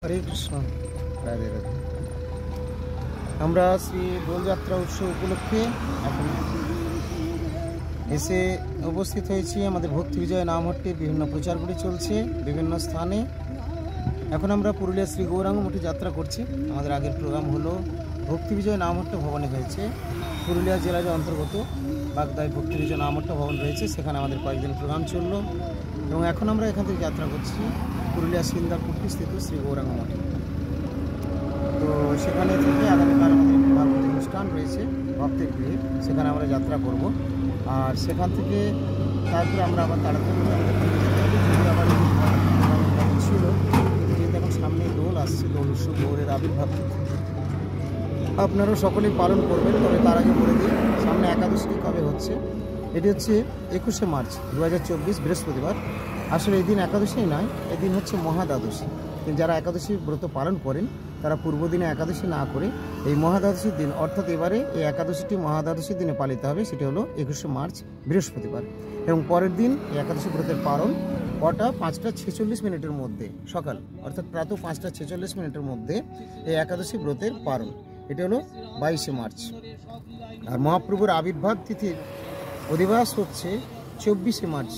হরে কৃষ্ণ। রাধে রাধে। আমরা শ্রী দোলযাত্রা উৎসব উপলক্ষে এখন এসে উপস্থিত হয়েছি। আমাদের ভক্তি বিজয় নামহট্টির বিভিন্ন প্রচারগুলি চলছে বিভিন্ন স্থানে। এখন আমরা পুরুলিয়া শ্রী গৌরাঙ্গ মঠে যাত্রা করছি। আমাদের আগের প্রোগ্রাম হলো ভক্তি বিজয় নামহট্ট ভবনে হয়েছে। পুরুলিয়া জেলার অন্তর্গত বাগদায় ভক্তি বিজয় নামহট্ট ভবন রয়েছে, সেখানে আমাদের কয়েকদিন প্রোগ্রাম চললো এবং এখন আমরা এখান থেকে যাত্রা করছি পুরুলিয়া সিন্দারপুরটি স্থিত শ্রী গৌরাঙ্গ মঠে। তো সেখানে থেকে আগামীকাল আমাদের একটি ভাগবত অনুষ্ঠান রয়েছে ভক্তের গৃহে, সেখানে আমরা যাত্রা করব। আর সেখান থেকে তারপরে আমরা আবার তাড়াতাড়ি আমাদের আবার ছিল, যেহেতু এখন সামনে দোল আসছে, দোল উৎসব গৌরের আবির্ভাব আপনারাও সকলেই পালন করবেন। তবে তার আগে বলে দিই সামনে একাদশী কবে হচ্ছে। এটি হচ্ছে 21শে মার্চ 2024 বৃহস্পতিবার। আসলে এই দিন একাদশী নয়, এদিন হচ্ছে মহাদ্বাদশী। কিন্তু যারা একাদশী ব্রত পালন করেন তারা পূর্ব দিনে একাদশী না করে এই মহাদ্বাদশীর দিন, অর্থাৎ এবারে এই একাদশীটি মহাদ্বাদশীর দিনে পালিত হবে। সেটি হলো 21শে মার্চ বৃহস্পতিবার। এবং পরের দিন এই একাদশী ব্রতের পালন কটা 5:46 মধ্যে সকাল, অর্থাৎ প্রাতঃ 5:46 মধ্যে এই একাদশী ব্রতের পালন। এটি হলো 22শে মার্চ। আর মহাপ্রভুর আবির্ভাব তিথির অধিবাস হচ্ছে 24শে মার্চ।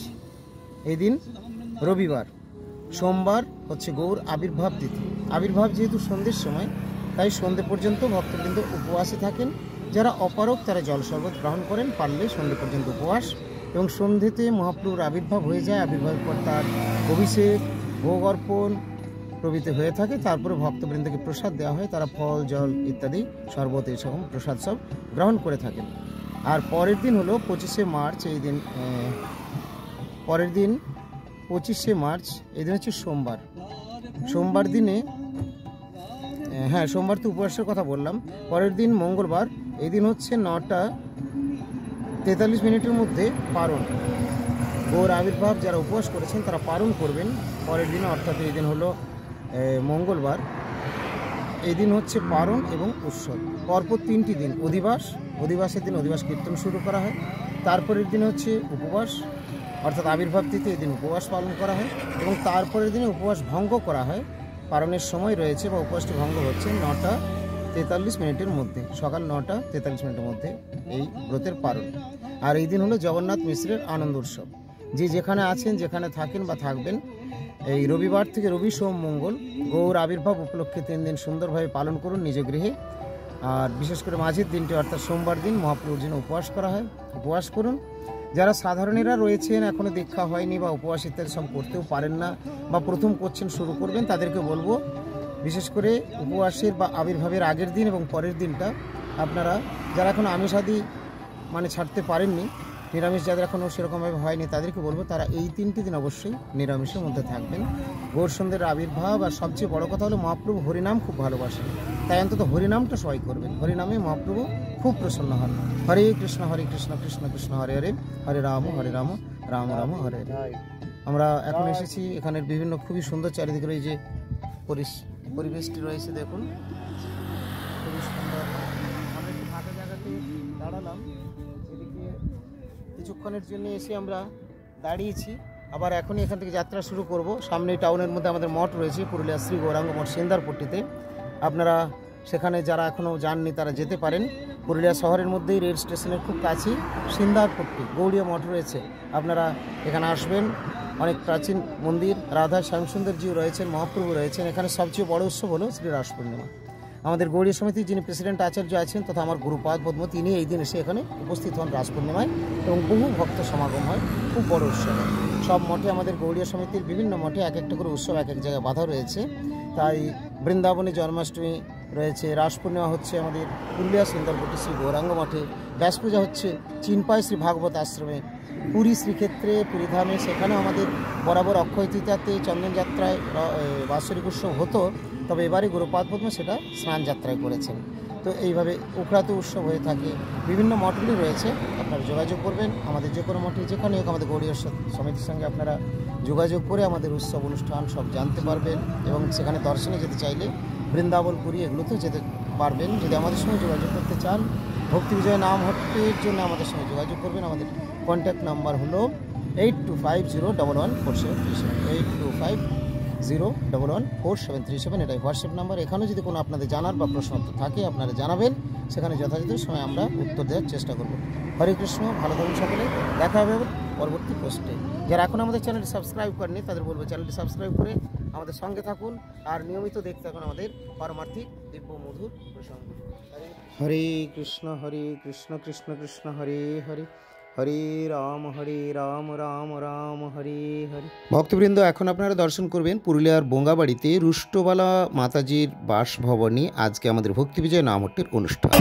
এই দিন রবিবার। সোমবার হচ্ছে গৌর আবির্ভাব তিথি। আবির্ভাব যেহেতু সন্ধ্যের সময়, তাই সন্ধ্যে পর্যন্ত ভক্তবৃন্দ উপবাসে থাকেন। যারা অপারক তারা জল শরবত গ্রহণ করেন, পারলে সন্ধ্যে পর্যন্ত উপবাস। এবং সন্ধ্যেতে মহাপ্রভুর আবির্ভাব হয়ে যায়। আবির্ভাবের পর তার অভিষেক, ভোগ অর্পণ প্রভৃতি হয়ে থাকে। তারপরে ভক্তবৃন্দকে প্রসাদ দেওয়া হয়, তারা ফল, জল ইত্যাদি শরবত এসব প্রসাদ সব গ্রহণ করে থাকেন। আর পরের দিন হলো 25শে মার্চ। এই দিন পরের দিন 25শে মার্চ, এই দিন হচ্ছে সোমবার। সোমবার দিনে সোমবার তো উপবাসের কথা বললাম। পরের দিন মঙ্গলবার। এই দিন হচ্ছে 9:43 মধ্যে পারণ। গৌর আবির্ভাব যারা উপবাস করেছেন তারা পালন করবেন পরের দিনে, অর্থাৎ এই দিন হলো মঙ্গলবার। এই দিন হচ্ছে পারণ এবং উৎসব। পরপর 3টি দিন অধিবাস। অধিবাসের দিন অধিবাস কীর্তন শুরু করা হয়। তারপরের দিন হচ্ছে উপবাস, অর্থাৎ আবির্ভাব তিথি, এই দিন উপবাস পালন করা হয়। এবং তারপরের দিনে উপবাস ভঙ্গ করা হয়। পালনের সময় রয়েছে বা উপবাসটি ভঙ্গ হচ্ছে 9:43 মধ্যে, সকাল 9:43 মধ্যে এই ব্রতের পালন। আর এই দিন হলো জগন্নাথ মিশ্রের আনন্দ উৎসব। যে যেখানে আছেন, যেখানে থাকেন বা থাকবেন, এই রবিবার থেকে রবি, সোম, মঙ্গল গৌর আবির্ভাব উপলক্ষে 3 দিন সুন্দরভাবে পালন করুন নিজ গৃহে। আর বিশেষ করে মাঝের দিনটি অর্থাৎ সোমবার দিন মহাপ্রভুর জন্য উপবাস করা হয়, উপবাস করুন। যারা সাধারণেরা রয়েছেন, এখনও দীক্ষা হয়নি বা উপবাস ইত্যাদি সব করতেও পারেন না বা প্রথম করছেন, শুরু করবেন, তাদেরকে বলবো বিশেষ করে উপবাসের বা আবির্ভাবের আগের দিন এবং পরের দিনটা আপনারা যারা এখন আমিষাদি ছাড়তে পারেননি, নিরামিষ যাদের এখনও সেরকমভাবে হয়নি, তাদেরকে বলবো তারা এই 3টি দিন অবশ্যই নিরামিষের মধ্যে থাকবেন। গৌরসুন্দরের আবির্ভাব, আর সবচেয়ে বড় কথা হলো মহাপ্রভু হরিনাম খুব ভালোবাসেন, তাই অন্তত হরিনামটা সবাই করবেন। হরিনামে মহাপ্রভু খুব প্রসন্ন হন। হরে কৃষ্ণ কৃষ্ণ কৃষ্ণ হরে হরে, হরে রাম রাম রাম হরে হরে। আমরা এখন এসেছি এখানের বিভিন্ন খুবই সুন্দর চারিদিকে এই যে পরিবেশটি রয়েছে, দেখুন খুবই সুন্দর। আমরা একটু ফাঁকা জায়গাতে দাঁড়ালাম, এদিকে কিছুক্ষণের জন্য এসে আমরা দাঁড়িয়েছি। আবার এখনই এখান থেকে যাত্রা শুরু করব। সামনে টাউনের মধ্যে আমাদের মঠ রয়েছে, পুরুলিয়া শ্রী গৌরাঙ্গ মঠ সিন্দারপট্টিতে। আপনারা সেখানে যারা এখনও যাননি তারা যেতে পারেন। পুরুলিয়া শহরের মধ্যেই রেল স্টেশনের খুব কাছেই সিন্দারপট্টি গৌড়ীয় মঠ রয়েছে। আপনারা এখানে আসবেন। অনেক প্রাচীন মন্দির, রাধা শ্যামসুন্দরজিও রয়েছেন, মহাপ্রভু রয়েছেন। এখানে সবচেয়ে বড় উৎসব হলো শ্রী রাস পূর্ণিমা। আমাদের গৌড়ীয় সমিতির যিনি প্রেসিডেন্ট আচার্য আছেন তথা আমার গুরুপাদ পদ্ম, তিনি এই দিন এসে এখানে উপস্থিত হন রাস পূর্ণিমায় এবং বহু ভক্ত সমাগম হয়। খুব বড় উৎসব। সব মঠে, আমাদের গৌড়ীয় সমিতির বিভিন্ন মঠে এক একটা করে উৎসব এক এক জায়গায় বাধা রয়েছে। তাই বৃন্দাবনে জন্মাষ্টমী রয়েছে, রাস পূর্ণিমা হচ্ছে আমাদের পুরুলিয়া সুন্দরপট্টি শ্রী গৌরাঙ্গ মঠে, ব্যাস পূজা হচ্ছে চিনপাই শ্রী ভাগবত আশ্রমে, পুরী শ্রীক্ষেত্রে পুরীধামে, সেখানেও আমাদের বরাবর অক্ষয় তৃতীয়াতে চন্দন যাত্রায় বাৎসরিক উৎসব হতো, তবে এবারে গুরুপাদ পদ্ম সেটা স্নান যাত্রায় করেছেন। তো এইভাবে উখড়াতে উৎসব হয়ে থাকে। বিভিন্ন মঠগুলি রয়েছে, আপনারা যোগাযোগ করবেন। আমাদের যে কোনো মঠে যেখানে হোক আমাদের গৌড়ীয় সমিতির সঙ্গে আপনারা যোগাযোগ করে আমাদের উৎসব অনুষ্ঠান সব জানতে পারবেন এবং সেখানে দর্শনে যেতে চাইলে বৃন্দাবন, পুরী এগুলোতেও যেতে পারবেন। যদি আমাদের সঙ্গে যোগাযোগ করতে চান, ভক্তি বিজয় নামহট্টের জন্য আমাদের সঙ্গে যোগাযোগ করবেন। আমাদের কন্ট্যাক্ট নাম্বার হলো 8250114737, 0114737 এটাই হোয়াটসঅ্যাপ নাম্বার। এখানেও যদি কোনো আপনাদের জানার বা প্রশ্ন থাকে আপনারা জানাবেন, সেখানে যথাযথ সময় আমরা উত্তর দেওয়ার চেষ্টা করব। হরে কৃষ্ণ, ভালো থাকুন সকলে, দেখা হবে পরবর্তী পোস্টে। যারা এখন আমাদের চ্যানেলটি সাবস্ক্রাইব করেনি তাদের বলবো চ্যানেলটি সাবস্ক্রাইব করে আমাদের সঙ্গে থাকুন আর নিয়মিত দেখতে থাকুন আমাদের পারমার্থিক দিব্য মধুর প্রসঙ্গ। হরে কৃষ্ণ কৃষ্ণ কৃষ্ণ হরে হরে, হরে রাম রাম রাম হরে হরে। ভক্তবৃন্দ, এখন আপনারা দর্শন করবেন পুরুলিয়ার বোঙ্গাবাড়িতে রুষ্টবালা মাতাজির বাসভবনে আজকে আমাদের ভক্তি বিজয় নামহট্টের অনুষ্ঠান।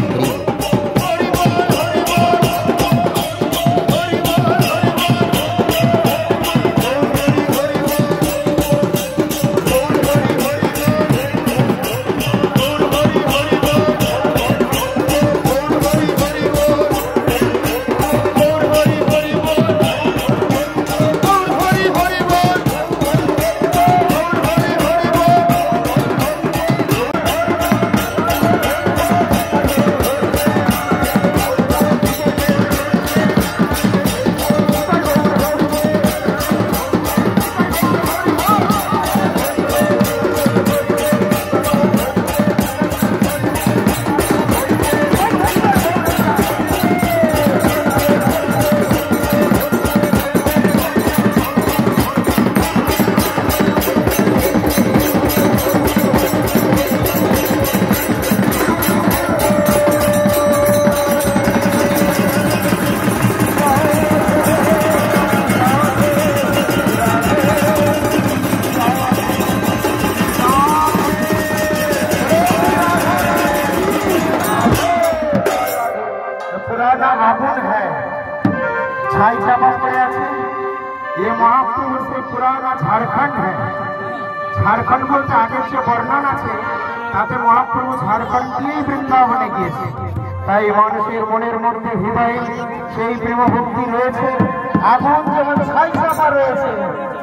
छाई चापा पड़े আছে। ये महाप्रभु से पुराना झारखंड है। झारखंड बोलते आगे से वर्णन আছে, তাতে মহাপ্রভু ঝাড়খণ্ড দিয়েই বৃন্দাবনে গিয়েছে। তাই মানুষের মনের মধ্যে হৃদয়ে সেই প্রেম ভক্তি রয়েছে। আগুন যেমন ছাই চাপা রয়েছে,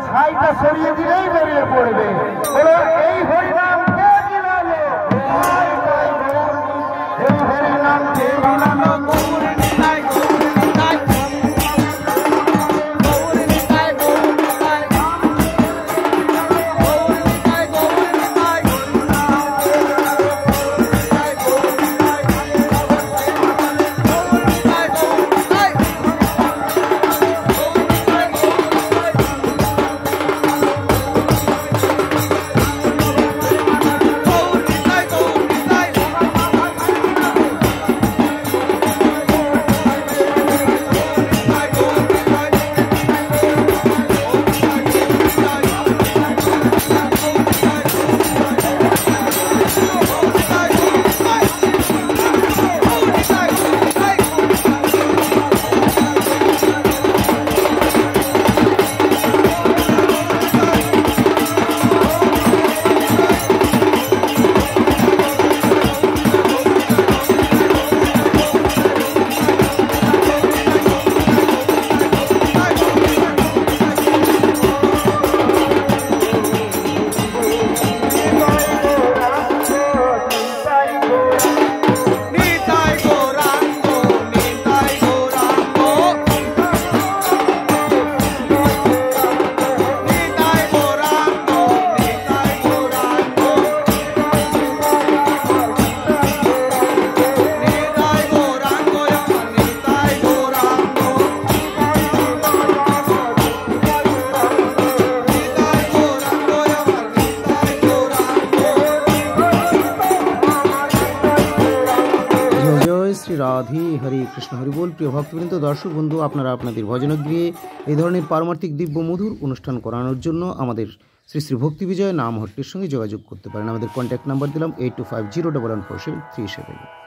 ছাইটা সরিয়ে দিলেই বেরিয়ে পড়বে। বলো এই হরিনাম কে গিলালো, এই হরিনাম কে গিলালো। রাধে, হরে কৃষ্ণ, হরি বল। প্রিয় ভক্তবৃন্দ, দর্শক বন্ধু, আপনারা আপনাদের ভজনগৃহে এই ধরনের পারমার্থিক দিব্য মধুর অনুষ্ঠান করানোর জন্য আমাদের শ্রী শ্রী ভক্তি বিজয় নামহট্টের সঙ্গে যোগাযোগ করতে পারেন। আমাদের কন্ট্যাক্ট নাম্বার দিলাম 8250114737।